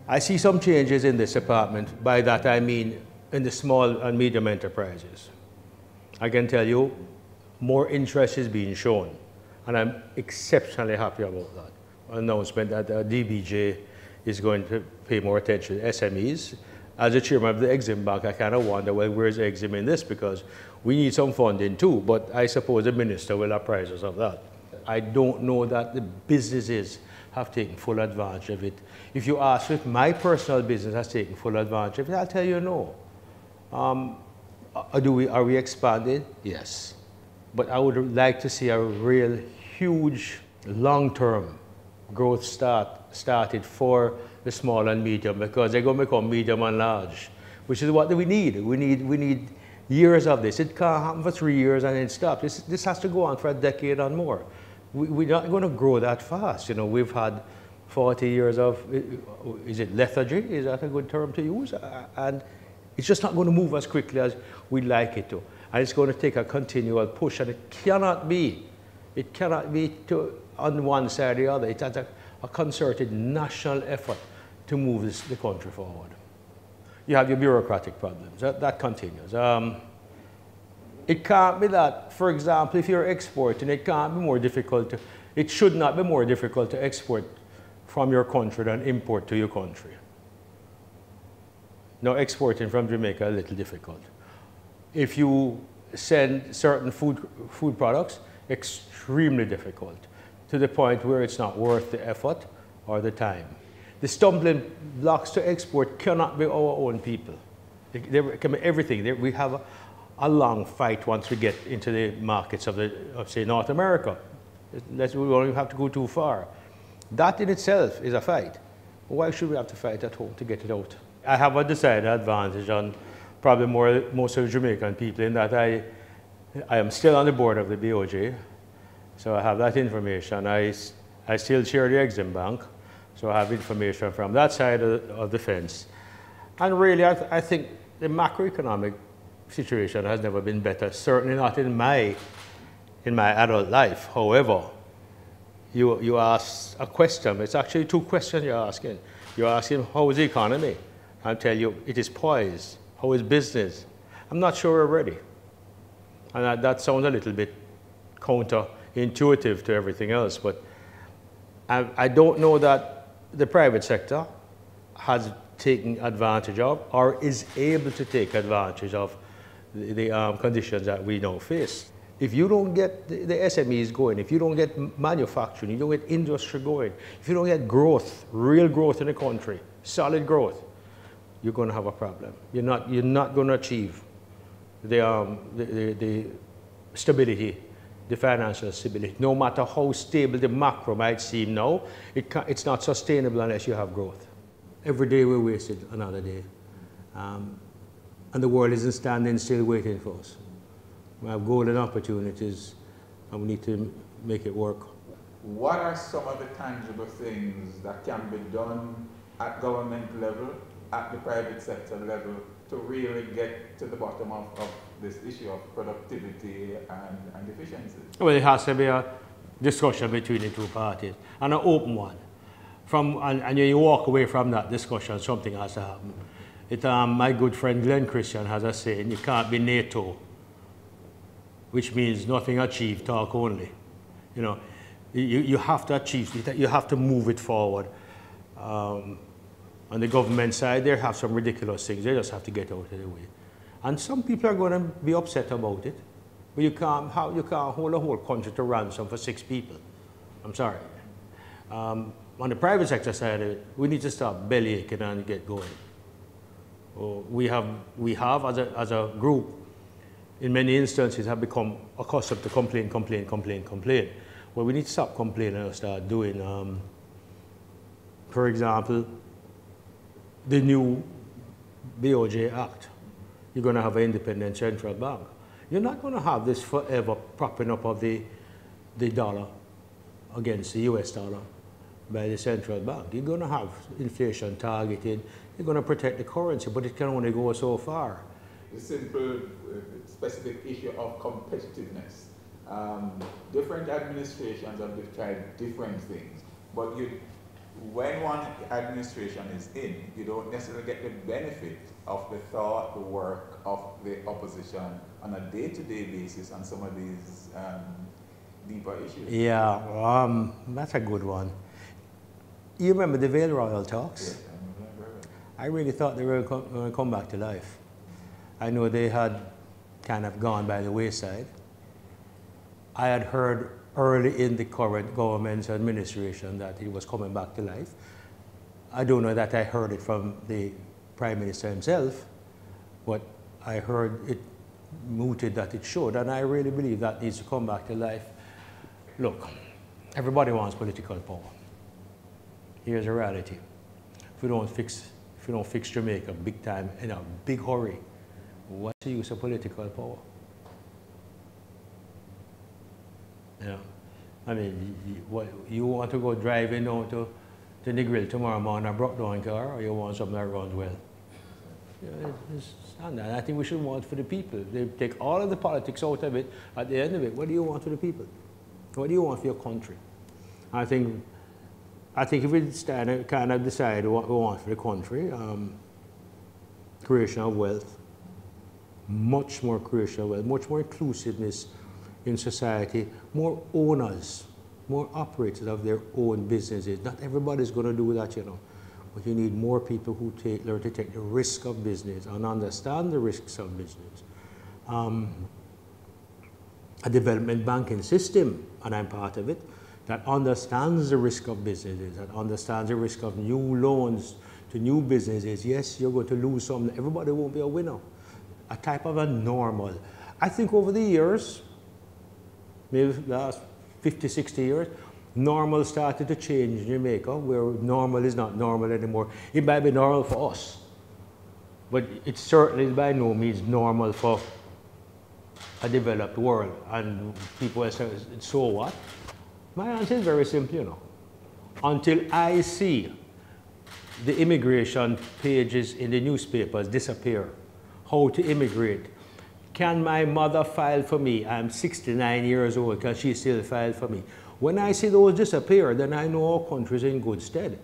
I see some changes in this department. By that I mean in the small and medium enterprises. I can tell you more interest is being shown, and I'm exceptionally happy about that. Announcement that DBJ is going to pay more attention to SMEs. As a chairman of the Exim Bank, I kind of wonder, well, where's Exim in this? Because we need some funding too, but I suppose the minister will apprise us of that. I don't know that the businesses have taken full advantage of it. If you ask if my personal business has taken full advantage of it, I'll tell you no. Are we expanding? Yes. But I would like to see a real huge long-term growth started for the small and medium, because they're going to become medium and large, which is what we need. We need years of this. It can't happen for 3 years and then stop. This has to go on for a decade and more. We're not going to grow that fast. You know, we've had 40 years of, is it lethargy? Is that a good term to use? And it's just not going to move as quickly as we'd like it to. And it's going to take a continual push, and it cannot be on one side or the other. It's a concerted national effort to move the country forward. You have your bureaucratic problems. That continues. It can't be that, for example, if you're exporting, it can't be more difficult to, it should not be more difficult to export from your country than import to your country. Now, exporting from Jamaica is a little difficult. If you send certain food products, extremely difficult, to the point where it's not worth the effort or the time. The stumbling blocks to export cannot be our own people. It can be everything. We have a long fight once we get into the markets of say, North America. We don't have to go too far. That in itself is a fight. Why should we have to fight at home to get it out? I have a decided advantage on probably most of the Jamaican people in that I am still on the board of the BOJ, so I have that information. I still chair the Exim Bank, so I have information from that side of the fence. And really, I think the macroeconomic situation has never been better, certainly not in my adult life. However, you ask a question. It's actually two questions you're asking. You're asking, how is the economy? I'll tell you, it is poised. How is business? I'm not sure we're ready. And that sounds a little bit counterintuitive to everything else, but I don't know that the private sector has taken advantage of or is able to take advantage of the conditions that we now face. If you don't get the SMEs going, if you don't get manufacturing, you don't get industry going, if you don't get growth, real growth in the country, solid growth, you're going to have a problem. You're not going to achieve the stability, the financial stability. No matter how stable the macro might seem now, it's not sustainable unless you have growth. Every day we're wasted another day. And the world isn't standing still waiting for us. We have golden opportunities and we need to make it work. What are some of the tangible things that can be done at government level, at the private sector level, to really get to the bottom of this issue of productivity and efficiency? Well, it has to be a discussion between the two parties, and an open one. And you walk away from that discussion, something has to happen. My good friend Glenn Christian has a saying, you can't be NATO, which means nothing achieved, talk only. You know, you have to achieve, you have to move it forward. On the government side, they have some ridiculous things. They just have to get out of the way. And some people are going to be upset about it. But you can't hold a whole country to ransom for 6 people. I'm sorry. On the private sector side of it, we need to stop bellyaching and get going. We have as a group, in many instances, have become accustomed to complain. Well, we need to stop complaining and start doing, for example, the new BOJ Act. You're going to have an independent central bank. You're not going to have this forever propping up of the dollar against the US dollar by the central bank. You're going to have inflation targeted. You're going to protect the currency, but it can only go so far. The simple, specific issue of competitiveness. Different administrations have tried different things, but when one administration is in, you don't necessarily get the benefit of the thought, the work of the opposition on a day-to-day basis on some of these deeper issues. Yeah, that's a good one. You remember the Vale Royal talks? Yes, I remember very well. I really thought they were going to come back to life. I know they had kind of gone by the wayside. I had heard early in the current government's administration that it was coming back to life. I don't know that I heard it from the Prime Minister himself, but I heard it mooted that it should, and I really believe that needs to come back to life. Look, everybody wants political power. Here's a reality. If we don't fix Jamaica big time in a big hurry, what's the use of political power? Yeah. I mean, you want to go driving down to the grill tomorrow morning, a broke down car, or you want something that runs well? Yeah, it's standard. I think we should want for the people. They take all of the politics out of it. At the end of it, what do you want for the people? What do you want for your country? I think if we kind of decide what we want for the country, creation of wealth, much more creation of wealth, much more inclusiveness in society, more owners, more operators of their own businesses. Not everybody's going to do that, you know. But you need more people who learn to take the risk of business and understand the risks of business. A development banking system, and I'm part of it, that understands the risk of businesses, that understands the risk of new loans to new businesses. Yes, you're going to lose some. Everybody won't be a winner. A type of a normal. I think over the years, maybe the last 50, 60 years, normal started to change in Jamaica, where normal is not normal anymore. It might be normal for us, but it's certainly by no means normal for a developed world. And people will say, so what? My answer is very simple, you know. Until I see the immigration pages in the newspapers disappear, how to immigrate. Can my mother file for me? I'm 69 years old. Can she still file for me? When I see those disappear, then I know our country's in good stead.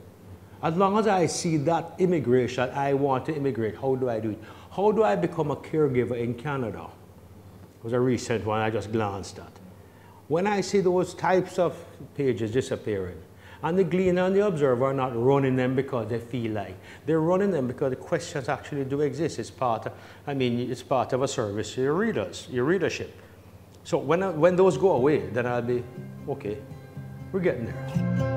As long as I see that immigration, I want to immigrate. How do I do it? How do I become a caregiver in Canada? It was a recent one I just glanced at. When I see those types of pages disappearing, and the Gleaner and the Observer are not running them because they feel like. They're running them because the questions actually do exist. It's part of, it's part of a service to your readers, your readership. So when those go away, then I'll be, okay, we're getting there.